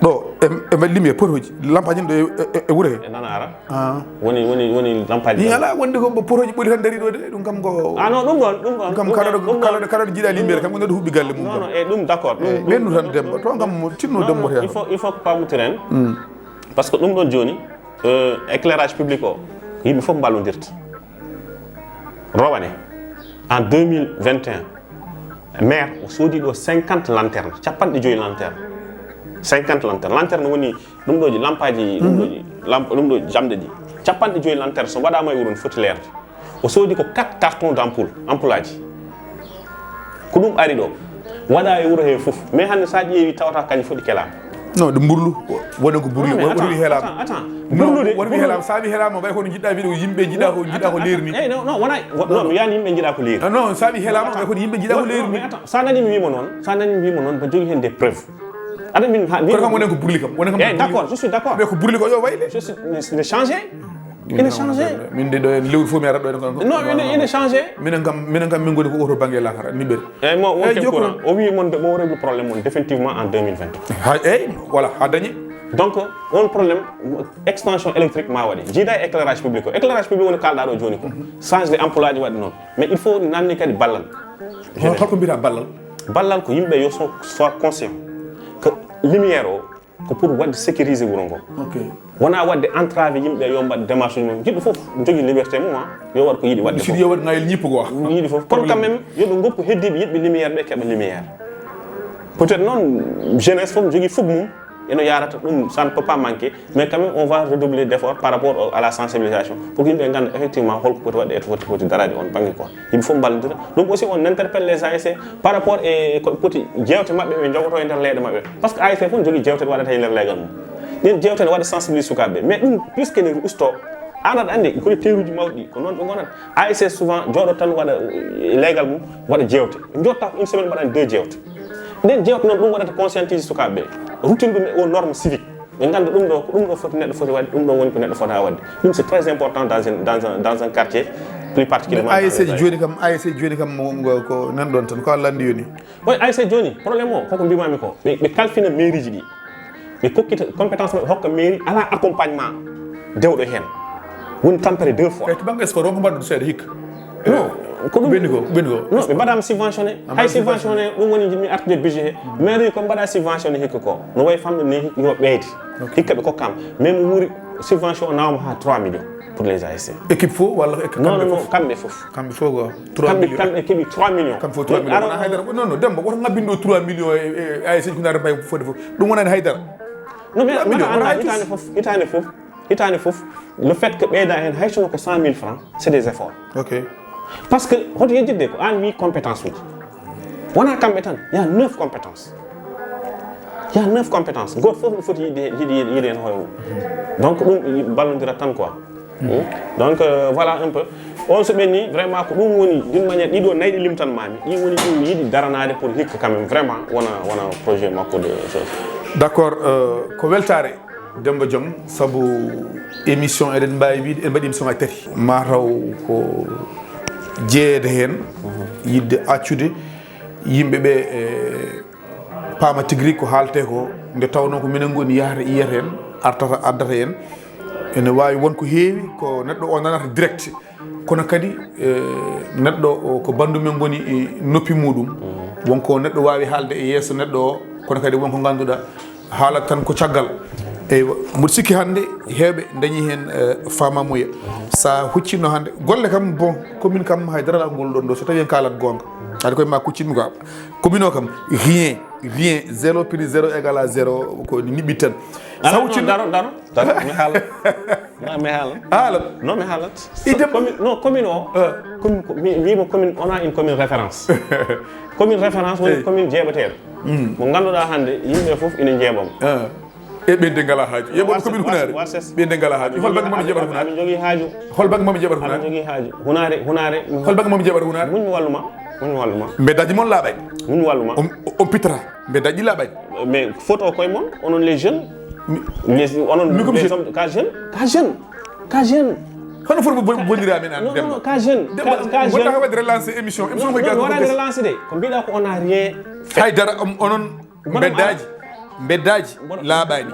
ɗo e limi potoji lampaji ɗo e wuure he nanara woni lampaji ala wonde ko potoji ɓoli tan dari ɗo de ɗum kam ko non ɗum kam kala ɗo jiiɗa limbere kam gonɗo huɓɓi galle mum non e ɗum d'accord ɓennu tan Demba to kam tinno dembote il faut ko pamutiren par ce que ɗum ɗon joni éclairage public o yimɓe fof mballodirta rowane en 2021 maire o soodi ɗo 50 lanterne capanɗe joyi lanterne 50 lanterne lanterne woni ɗum ɗoji lampaji ɗum ɗo jamɗe ɗi capanɗe joyi lanterne so waɗama e wuuro no foti leerde o soodi ko 4 carton d' ampoule aji ko ɗum ari ɗo waɗa e wuuro he foof mais hande sa ƴeewi tawata kañum foɗi kelama non ɗo mburlu woni ko burli woni helama attends burlude woni helama sabi helama bay ko jidda wiide ko yimɓe jiɗa ko leerni non wona non mi yani yimɓe jiɗa ko leeri non sabi helama bay ko yimɓe jiɗa ko leerni mais attends sa nani mi wimo noon ba jogi hen des preuves ada min ko kam wonen ko burli kam wonen kam d'accord je suis d'accord mais ko burli ko yo wayle je suis ne changer il est changé min de lewru fo mi ara ɗo non il est changé minen kam min goni ko oto bangé lakara ni ɓer e mo wonke courant o wi mon mo régler problème mon définitivement en 2020 ha voilà ha dañi donc on problème extension électrique ma waɗi jiida éclairage public woni kalɗa ɗo joni ko change de emploi aji waɗi noon mais il faut nanni kadi ballal holko mbiyata ballal ko yimɓe yo soit conscient que lumière o ko pour wadde sécuriser wuuro ngo wona wadde entrave yimɓe yo mbaɗ démarche uji mum jiɗɗo foof jogui liberté mum yo waɗ ko yiiɗi wadde yo waɗ ngayel ñippo ko yiiɗi foof kono quand même yoɓe goppu heddiɓe yiɗɓe lumière ɓe keeɓa lumière peut être noon jeunesse foof jogui fuɓ mum eno yarata ɗum ça ne peut pas manquer mais quand même on va redoubler d' effort par rapport à la sensibilisation pour que yimɓe ganda effectivement holko poti waɗde e foti darade on banggue quoi yimɓe foof ballodira donc aussi on interpelle les ASC par rapport e ko poti jewte mabɓe ɓe jogoto e nder leyɗe mabɓe par ce que ASC fof jogui jewte waɗata e nder leygal mum ɗin jewte ne waɗa sensibiliser sukaɓeɓe mais ɗum puisque ne usto an aɗa andi collecteur uji mawɗi ko noon ɓe gonata ASC souvent jooɗo tan waɗa leygal mum waɗa jewte jotta ko une semaine mbaɗani 2 jewte nden jewte noon ɗum waɗata conscientise sukaɓeɓe routine ɗum aux normes civiques ɓe ganda ɗum ɗo foti neɗɗo foti wadde ɗum ɗo woni ko neɗɗo fota wadde ɗum c'est très important dans un quartier plus particulièrement ASC joni kam ko nan ɗon tan ko Allah andi yoni oui ASC joni probléme o koko mbimami ko ɓe kalfina mairie ji ɗi ɓe kokkita compétence maɓe hokka mairie ala accompagnement dewɗo hen woni tampere 2 fois to banggue est ce que ronko mbaɗɗo seeɗa hikka non ko ɗum ɓenni ko non ɓe mbaɗama subventionné hay subventionné ɗum woni mi artude budget he mairie ko mbaɗa subventionné hikka ko no wayi famɗe ni yo ɓeyde hikka ɓe kokkama mais mo wuuri subvention o nawma ha 3 millions pour les ASC équipe fo walla non kamɓe fof ko 3 millions kamɓe keeɓi 3 millions kamɓe fof 3 millions haydara non Demba woto ngabbin ɗo 3 millions e ASC Hounare mbay fode fof ɗum wonani haydara non mais hitande fof le fait que ɓeyda hen hay sono ko 100 000 francs c'est des efforts parce que hoto yejjidde ko an wi compétence uji wona kamɓe tan il y a 9 compétences goto foof no foti yiide hen hoore mum donc ɗum ballodira tan quoi donc voilà un peu on so ɓenni vraiment ko ɗum woni d'une manière ɗiɗo nayyi ɗi limtanmami ɗi woni ɗum yiiɗi daranade pour hikka quand même vraiment wona projet makko de chose d' accord ko weltare Demba Diong saabu émission eɗen mbawi wiide en mbaɗi émission ngaji tati mataw ko jeeyede hen yidde accude yimɓeɓe paama tigui ko haalte ko nde tawno ko minen goni yahata iyata en addata en ene wawi wonko heewi ko neɗɗo o nanata direct kono kadi neɗɗo ko bandu men goni noppi muɗum wonko neɗɗo wawi haalde e yesso neɗɗo o kono kadi wonko ganduɗa haalat tan ko caggal eywa mboɗo sikki hannde heewɓe dañi heen famamuya sa huccitno hannde golle kam bon commune kam haydara ngol ɗon ɗo so tawi en kaalat goonga ade koye ma kuccinmi ko commune o kam rien 0 plus 0 égal à 0 ko niɓɓit tan sa huccitno daro mi haalat non mi haalat non commune o wima commune on a une commune référence commune référence woni commune jeeɓateɗo mo ngannduɗaa hannde yimɓe fof ina jeeɓamo e ɓeyde ngala haaju yeɓon commune Hounare ɓeyde ngala haaju hol bagge mami jeɓata Hounare jogii haaju hol bagge mami jeɓata Hounare jogii haaju Hounare hol bagge mami jeɓata Hounare muñ mi walluma mbeddaji moon laaɓay muñ mi walluma on pitara mbeddaji laaɓay mais photo koye moon onon les jeunes onon les hommes ka jeune hono foti bonndira men an non ka jeune ka jeune wona wadde relancer émission mo ko wona relancer de ko mbiɗa ko on a rien haydara onon beddaji laaɓani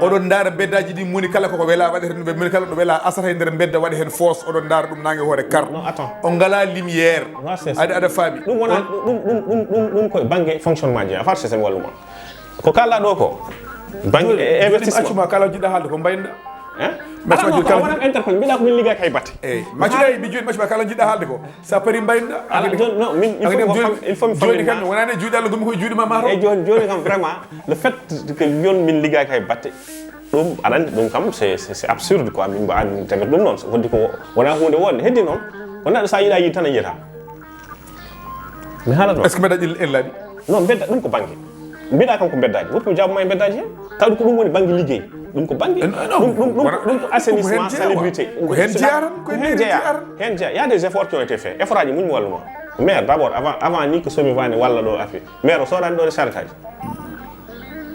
oɗon daara beddaji ɗi moni kala koko wela waɗa hen moni kala ɗo wela asata e nder bedda waɗa hen foos oɗon daara ɗum nangue hoore kar on ngala lumiére aɗa faami ɗum wona ɗum koye banggue fonctionnement ji a far systéme walluma ko kalɗa ɗo ko banggue investissement accuma kala jiɗɗa haalde ko mbaynoɗa wonat interpelle mbiɗa ko min ligga kay batte eyyi maccuɗa mi joni maccuɗa kala jiɗɗa haalde ko sa pari mbaynoɗa non min il faut mi joni kam wonani juuɗe Allah gommi koye juuɗe ma mataw eyyi joni kam vraiment le fait que yon min ligga kay batte ɗum aɗa andi ɗum kam c'est absurde quoi min mba an tagat ɗum noon hoddi ko wona hunde wonde heddi noon ko neɗɗo sa yiiɗa yiide tan a yiyata mi haalat est ce que mbeɗa ƴil en laaɓi non bedda ɗum ko banggue mbiɗa kam ko beddaji woppi jabuma e beddaji hen tawde ko ɗum woni banggue ligguey ɗum ko banggue ɗum ko assainissement salubrité ko hen jeyaran hen jeeya y a des efforts qui ont été faits effort aji muñ walluma maire d' abord avant ni ko somi wani walla ɗo affaire maire o soodani ɗo charrette aji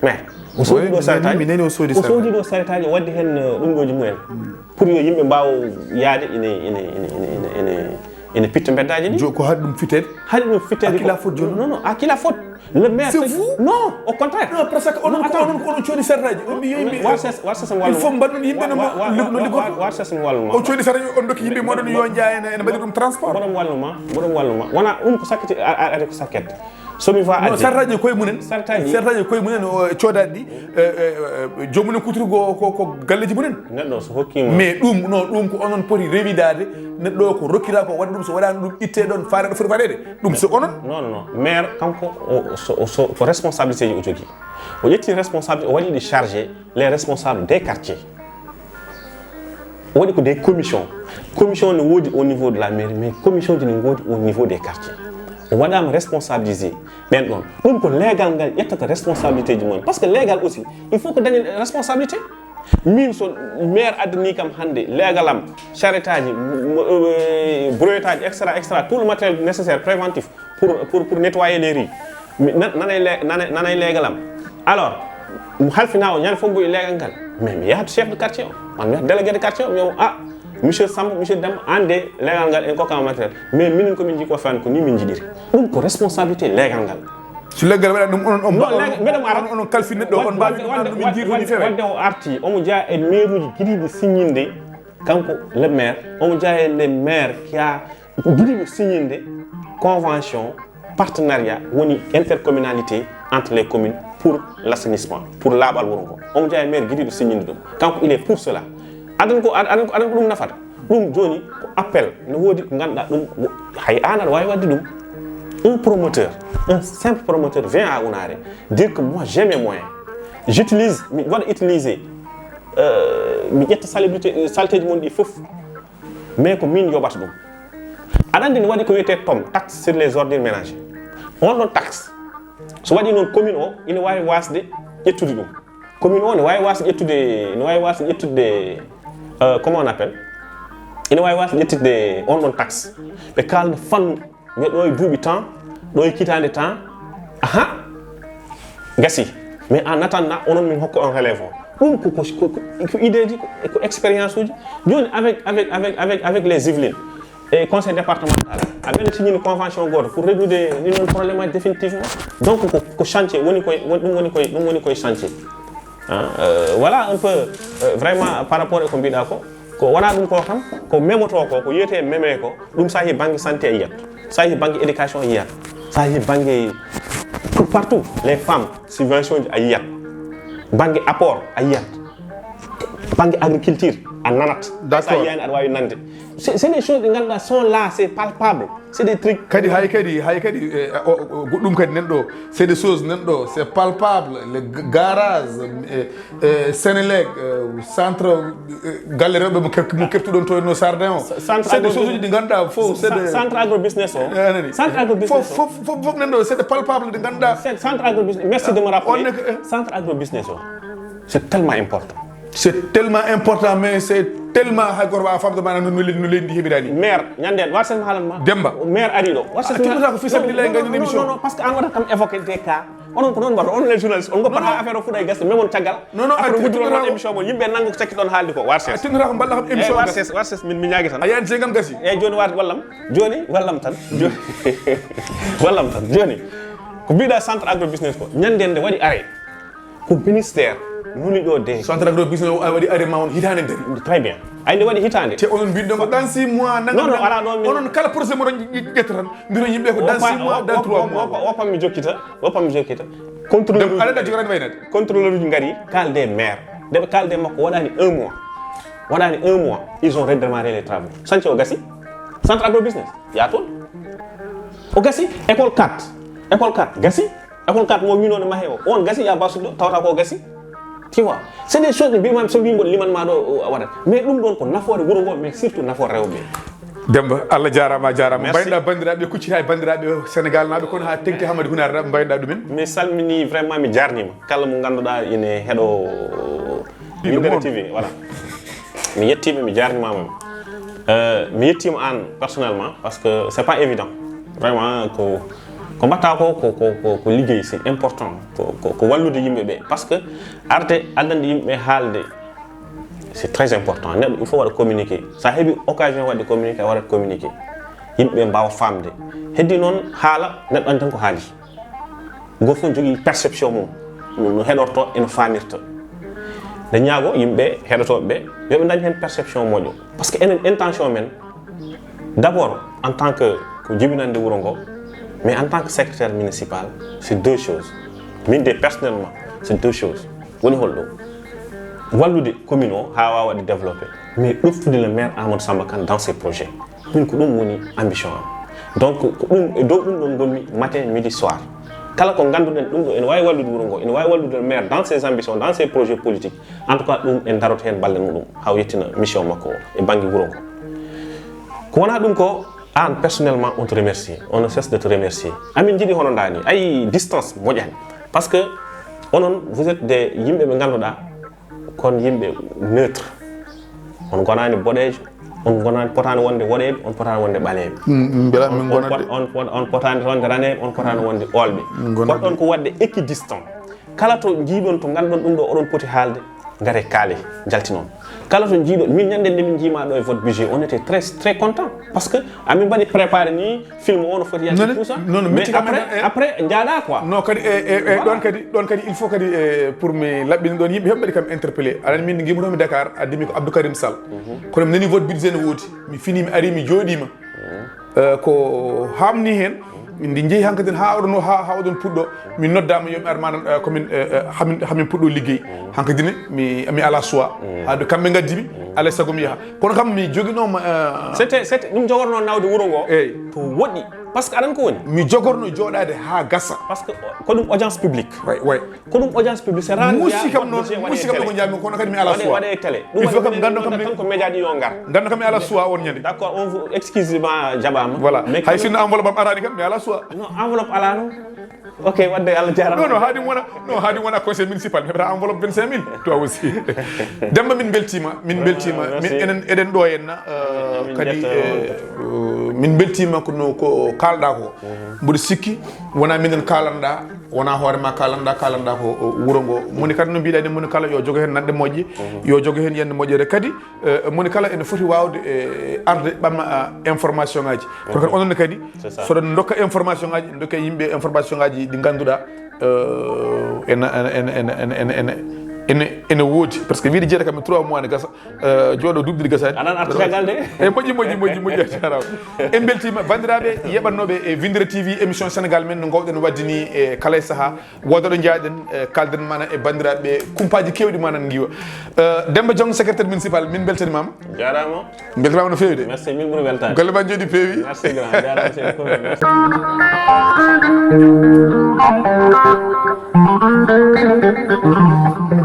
maire o soodi ɗo charrette o soodi ɗo charrette aji wadde hen ɗum ɗoji mumen pour yo yimɓe mbaw yaade ene pitta beddaji ɗi ko haɗi ɗum fitede kila faute joni non à qui la faute le maire c'est vous non au contraire non parce que onon cooni sarraji on mbi yimɓe warsesem wallu il faut mbaɗɗon yimɓe no liggoto warsesem walluma o cooni sarraji on dokki yimɓe moɗon yo jaa ene mbaɗi ɗum transport mboɗon walluma wona ɗum ko sakkete ade ko sakkette somi va adde sarraji koye munen sarraji koye munen codaɗi ɗi jomumen kutorgo ko galleji munen neɗɗo so hokkima mais ɗum ko onon poti rewidade neɗɗo ko rokkira ko waɗa ɗum so waɗani ɗum itte ɗon faare ɗo foti waɗede ɗum so onon non maire kanko ko responsabilité ji o jogui o ƴetti responsabilité o waɗi ɗi chargé les responsables des quartiers o waɗi ko des commission ne woodi au niveau de la mairie mais commission ji ne woodi au niveau des quartiers o waɗama responsabilisé ɓen ɗon ɗum ko légal ngal ƴettata responsabilité ji mon parce que légal aussi il faut que dañen responsabilité min so maire addani kam hande légal am charrette aji brouette aji extra tout le matériel nécessaire préventif pour nettoyer les rues nanay légal am alors mo halfina o ñande fof mboyi légal ngal mais mi yahat chef de quartier o mi yahat délégué de quartier o mi monsieur Samb monsieur Demba ande légal ngal en kokkama matériel mais minen komin jii ko fani ko ni min jiɗiri ɗum ko responsabilité légal ngal so leggal waɗa ɗum onon kalfi neɗɗo on mbawi ɗum jiirtuji fewe wadde o arti omo jeeya e maire uji guiɗiɗo signinde kanko le maire omo jeeya le maire qui a guiɗiɗo signinde convention partenariat woni intercommunalité entre les communes pour l'assainissement pour laaɓal wuro ngo omo jeeya maire guiɗiɗo signinde ɗum kanko il est pour cela adan ko ɗum nafata ɗum joni ko appel ne woodi ko ganduɗa ɗum hay an aɗa wawi wadde ɗum un promoteur un simple promoteur vient à Hounare dire que moi j'ai mes moyens j'utilise mi waɗa utiliser mi ƴetta saleteji mon ɗi foof mais ko min yoɓata ɗum aɗa andi ne waɗi ko wiyete TOM taxe sur les ordures ménagers on ɗon taxe so waɗi noon commune o ine wawi wasde ƴettude ɗum commune o ne wawi wasde ƴettude comment on appelle ine wawi wasde ƴettude on ɗon taxe ɓe kalno fannu mais ɗo e duuɓi temps ɗo e kitande temps aha gasi mais en attendant onon min hokka on relève o ɗum ko idée ji ko expérience uji joni avec les Yvelines et conseil départemental aɓene signini convention goto pour réglude ɗin ɗon probléme aji définitivement donc ko chantier ɗum woni koye chantier voilà un peu vraiment par rapport e ko mbiɗa ko wona ɗum ko kam ko memoto ko yiyete meme ko ɗum sahi banggue santé e yiyat sahi banggue éducation e yiyat sahi banggue partout les femmes subvention ji a yiyat banggue apport a yiyat banggue agriculture a nanat sa yiyani aɗa wawi nande c'est des choses ɗe ganduɗa sont là c'est palpable c'est des trucs kadi hay kadi goɗɗum kadi nanɗo c'est des choses nanɗo c'est palpable le garage Sénélec centre galle rewɓe mo kertuɗon to no sardin o c'est des choses uji ɗi ganduɗa fof centre agrobusiness o centre agrobusiness fof nanɗo c'est des palpable ɗi ganduɗa centre agrobusiness merci de me rappeler centre agrobusiness o c'est tellement important mais c'est tellement hay goto wawa famde mana no leydi heɓirani maire ñanden warsen haalanma Demba maire ari ɗo warsen ko fi sabili lay ngani émission non parce que an waɗat kam évoqué des cas onon ko non mbaɗo on les journalistes on goppata affaire o fuɗa e gasde même on caggal après guddiron on émission mo yimɓe nango ko cakki ɗon haalde ko war ses tinata ko mballa kam émission war ses min mi ñaagui tan a yani jegam gasi eyyi joni wallam tan joni ko mbiɗa centre agro business ko ñande nde waɗi arrêt ko ministère nuli ɗo de centre agro business waɗi arrêt ma on hitande nder très bien ay nde waɗi hitande te onon mbiɗo ko dans 6 mois non ala ɗon onon kala projet mo ƴetta tan mbiro yimɓe ko dans 6 mois dans 3 mois woppam mi jokkita contrôleur aɗa jogorani waynade contrôleur uji ngari kalde maire ndeɓe kalde makko waɗani 1 mois ils ont redémarré les travaux santhi o gasi centre agro business ya toon o gasi école 4 gasi école 4 mo winode mahe o on gasi ya basuɗo tawata ko gasi tu vois c'est des choses mbimami so wimbo limanma ɗo waɗat mais ɗum ɗon ko nafoore wuuro ngo mais surtout nafoore rewɓe Demba Allah jarama mbaynoɗa bandiraɓe kuccita e bandiraɓe Sénégal naɓe kono ha tengti Hamadi Hounare naɓe mbaynoɗa ɗumen mi salmini vraiment mi jarnima kala mo ganduɗa ine heeɗo Winndere-tv voilà mi yettiɓe mi jarnimama mi yettima an personnellement parce que c'est pas évident vraiment ko mbatta ko liggey c'est important ko wallude yimɓe ɓe par ce que arde addande yimɓe haalde c'est très important neɗɗo il faut waɗa communiquer sa heeɓi occasion wadde communiquer a waɗat communiquer yimɓe mbawa famde heddi noon haala neɗɗo andi tan ko haali goto fof jogui perception mum no heɗorto eno famirta nde ñaago yimɓe heɗotoɓeɓe yoɓe dañi hen perception moƴƴo par ce que enen intention men d' abord en tant que ko jibinande wuuro ngo mais en tant que secrétaire municipal c'est deux choses min de personnellement c'est deux choses woni holɗo wallude commune o ha wawa waɗde développé mais ɗoftude le maire Amadou Samba Kane dans ses projets min ko ɗum woni ambition am donc ko ɗum e dow ɗum ɗon gonmi matin midi soir kala ko ganduɗen ɗum ɗo ene wawi wallude wuuro ngo ene wawi wallude le maire dans ses ambitions dans ses projets politiques en tout cas ɗum en daroto hen ballen muɗum haw yettina mission makko e banggue wuuro ngo ko wona ɗum ko an personnellement on te remercie on ne cesse de te remercier amin jiiɗi hono dani ay distance moƴƴani par ce que onon vous êtes des yimɓe ɓe ganduɗa kon yimɓe neutre on gonani boɗejo on gonani potani wonde woɗeɓe on potani wonde ɓaleɓe on potani wonde raneɓe on potani wonde olɓe poɗɗon ko wadde équidistant kala to jiiɗon to ganduɗon ɗum ɗo oɗon poti haalde gaare kaale jaltinon kala to jiiɗo min ñande nde min jiima ɗo e votre budget on était très content parce que amin mbaɗi préparé ni film o no foti yalti tout ça mais après jaaɗa quoi non kadi ɗon kadi il faut kadi pour mi laɓɓini ɗon yimɓe heɓɓe kam interpellé aɗani min guimotomi Dakar addimi ko Abdou Karim Sall kono mi nani votre budget no woodi mi fini mi ari mi jooɗima ko hamni hen ndi jeehi hankkadine ha oɗon puɗɗo min noddama yomi ar manan komin hamin puɗɗo liggey hankkadine mi ala choix haade kamɓe gaddimi alay saago mi yaaha kono kam mi joguinoma c'était ɗum jogorno nawde wuuro ngo eyyi to woɗɗi par ce que aɗan ko woni mi jogorno joɗade ha gassa par ce que ko ɗum audience publique way ko ɗum audience publique c'est rare musikam ɗo jaami kono kadi mi ala choix waɗe télé il faut kam gando kam tan ko média ɗi yo gar gando kam mi ala choix on ñande d'accord on vous excusez-moi jaɓama voilà hay sinno enveloppe am arani kam mi ala choix non enveloppe ala non ok wadde Allah jarama non haadi wona conseil municipal mi heɓata enveloppe 25000 toi aussi Demba min beltima min enen eɗen ɗo henna kadi min beltima ko kalɗa ko mboɗo sikki wona minen kalanɗa wona hoorema kalanɗa ko wuuro ngo moni kadi no mbiɗa ni moni kala yo jogo hen nanɗe moƴƴe yo jogo hen yande moƴƴere kadi moni kala ene foti wawde arde ɓamma information ngaji kono kadi ononne kadi soɗon dokka information ngaji dokka yimɓe information ngaji ɗi ganduɗa ene woodi par ce que wiide jeeta kam 3 mois ne gasa jooɗo duɓɗiɗi gasani aɗan artigal de e moƴƴi a jarama en beltima bandiraɓe yeɓannoɓe e Winndere-tv émission Sénégal men no gowɗen waddini e kala e saaha wodaɗo jaaɗen kalden mana e bandiraɓe kumpaji kewɗi ma nan guiwa Demba Diong secrétaire municipal min beltanimama jarama beltanimama no fewi de merci min ɓuuri weltade golle ma jooɗi peewi merci grand jarama c'est